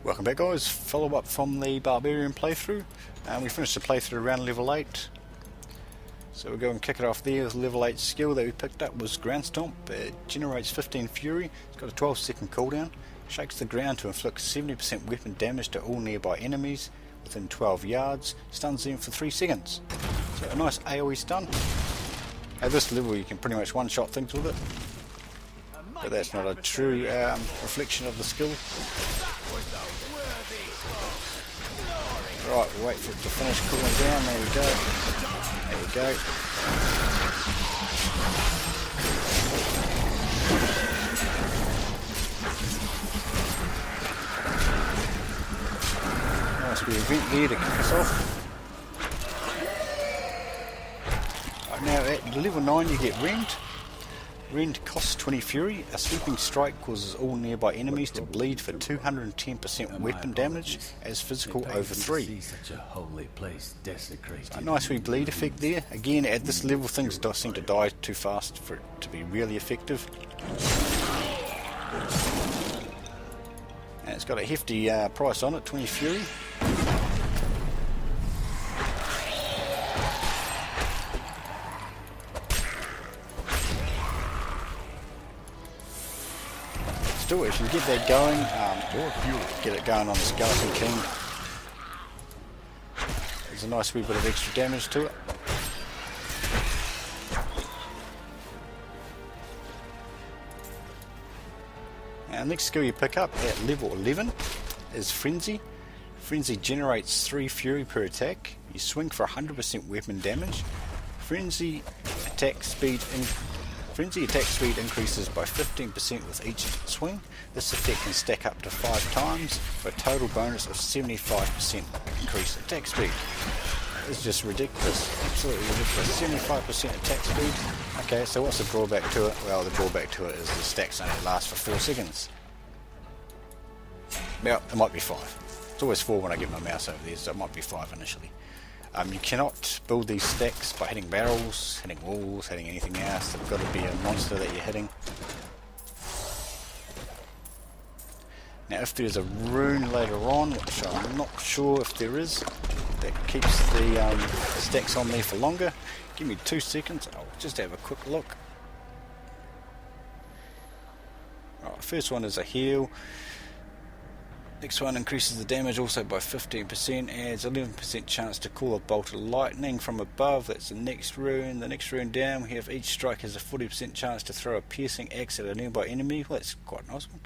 Welcome back guys, follow up from the Barbarian playthrough. We finished the playthrough around level 8. So we'll go and kick it off there. The level 8 skill that we picked up was Ground Stomp. It generates 15 fury, it's got a 12-second cooldown, shakes the ground to inflict 70% weapon damage to all nearby enemies within 12 yards, stuns them for 3 seconds. So a nice AoE stun. At this level you can pretty much one-shot things with it. But that's not a true reflection of the skill. Right, we'll wait for it to finish cooling down. There we go. There we go. Nice wee event there to kick us off. Right, now at level 9 you get Rend. Rend costs 20 fury. A sweeping strike causes all nearby enemies to bleed for 210% weapon damage as physical over 3. So a nice wee bleed effect there. Again, at this level things don't seem to die too fast for it to be really effective. And it's got a hefty price on it, 20 fury. If you get that going, get it going on the Skeleton King. There's a nice wee bit of extra damage to it. Now, next skill you pick up at level 11 is Frenzy. Frenzy generates 3 fury per attack. You swing for 100% weapon damage. Frenzy attack speed increases by 15% with each swing. This effect can stack up to 5 times for a total bonus of 75% increased attack speed. This is just ridiculous, absolutely ridiculous. 75% attack speed. Okay, so what's the drawback to it? Well, the drawback to it is the stacks only last for 4 seconds. Well, it might be 5. It's always 4 when I get my mouse over there, so it might be 5 initially. You cannot build these stacks by hitting barrels, hitting walls, hitting anything else. There's got to be a monster that you're hitting. Now if there's a rune later on, which I'm not sure if there is, that keeps the stacks on there for longer. Give me 2 seconds, I'll just have a quick look. Right, the first one is a heal. Next one increases the damage also by 15%, adds 11% chance to call a bolt of lightning from above. That's the next rune. The next rune down, we have each strike has a 40% chance to throw a piercing axe at a nearby enemy. Well, that's quite a nice one.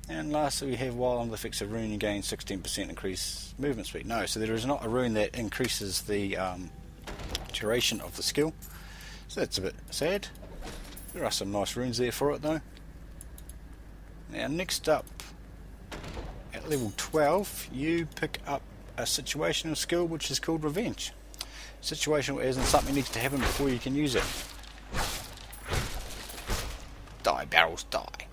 And lastly we have while on the fix of rune you gain 16% increased movement speed. No, so there is not a rune that increases the duration of the skill. So that's a bit sad. There are some nice runes there for it though. Now next up, at level 12 you pick up a situational skill which is called Revenge. Situational as in something needs to happen before you can use it. Die, barrels, die.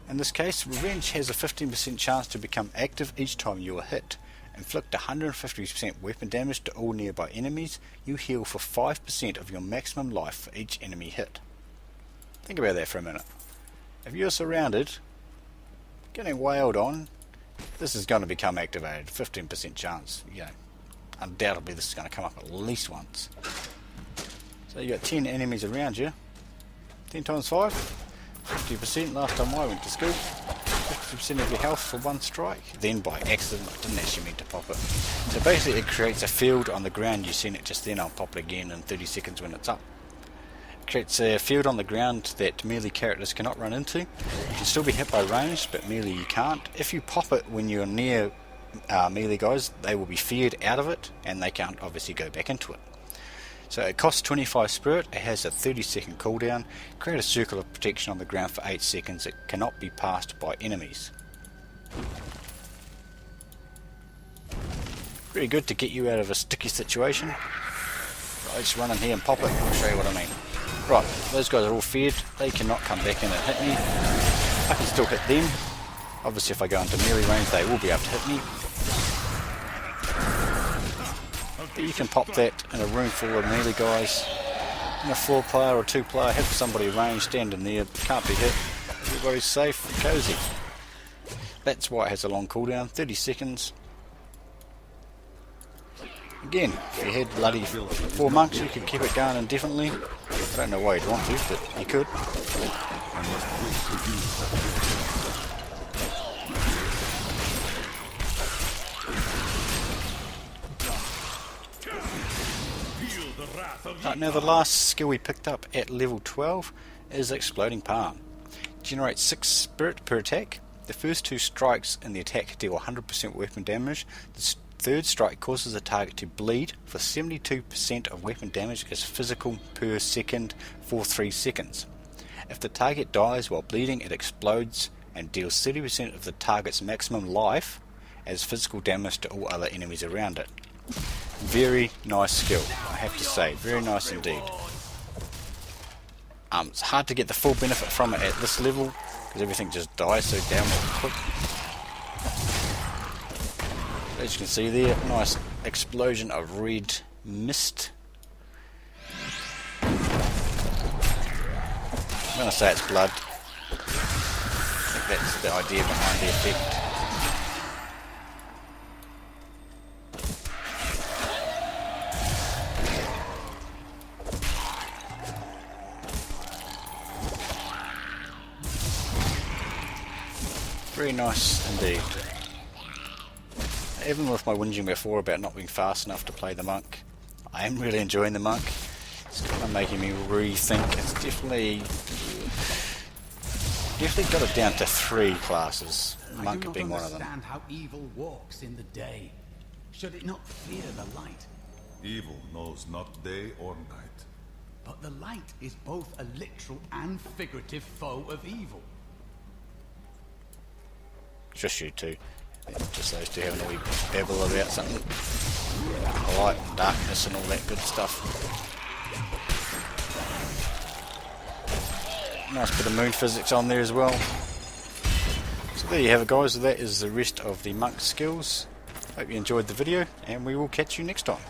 In this case, Revenge has a 15% chance to become active each time you are hit. Inflict 150% weapon damage to all nearby enemies. You heal for 5% of your maximum life for each enemy hit. Think about that for a minute. If you're surrounded, getting wailed on, this is going to become activated. 15% chance, you know, undoubtedly this is going to come up at least once. So you got 10 enemies around you. 10 times 5, 50%. Last time I went to school, 50% of your health for one strike. Then by accident, I didn't actually mean to pop it. So basically it creates a field on the ground. You've seen it just then. I'll pop it again in 30 seconds when it's up. Creates a field on the ground that melee characters cannot run into. You can still be hit by range, but melee you can't. If you pop it when you're near melee guys, they will be feared out of it, and they can't obviously go back into it. So it costs 25 spirit, it has a 30-second cooldown. Create a circle of protection on the ground for 8 seconds. It cannot be passed by enemies. Pretty good to get you out of a sticky situation. Right, let's run in here and pop it, I'll show you what I mean. Right, those guys are all feared, they cannot come back in and hit me. I can still hit them. Obviously if I go into melee range they will be able to hit me. But you can pop that in a room full of melee guys. In a 4-player or 2-player, have somebody range, stand in there, can't be hit. Everybody's safe and cozy. That's why it has a long cooldown, 30 seconds. Again, if you had bloody 4 monks, you could keep it going indefinitely. I don't know why you'd want to, but you could. Right, now the last skill we picked up at level 12 is Exploding Palm. Generates 6 spirit per attack. The first 2 strikes in the attack deal 100% weapon damage. The third strike causes the target to bleed for 72% of weapon damage as physical per second for 3 seconds. If the target dies while bleeding, it explodes and deals 30% of the target's maximum life as physical damage to all other enemies around it. Very nice skill, I have to say, very nice indeed. It's hard to get the full benefit from it at this level because everything just dies so damn quick. As you can see there, nice explosion of red mist. I'm going to say it's blood. I think that's the idea behind the effect. Very nice indeed. Even with my whinging before about not being fast enough to play the monk, I am really enjoying the monk. It's kind of making me rethink. It's definitely got it down to 3 classes, monk being one of them. I do not understand how evil walks in the day. Should it not fear the light? Evil knows not day or night. But the light is both a literal and figurative foe of evil. Just you two. Just those two having a wee babble about something. Light and darkness and all that good stuff. Nice bit of moon physics on there as well. So there you have it, guys. That is the rest of the monk skills. Hope you enjoyed the video, and we will catch you next time.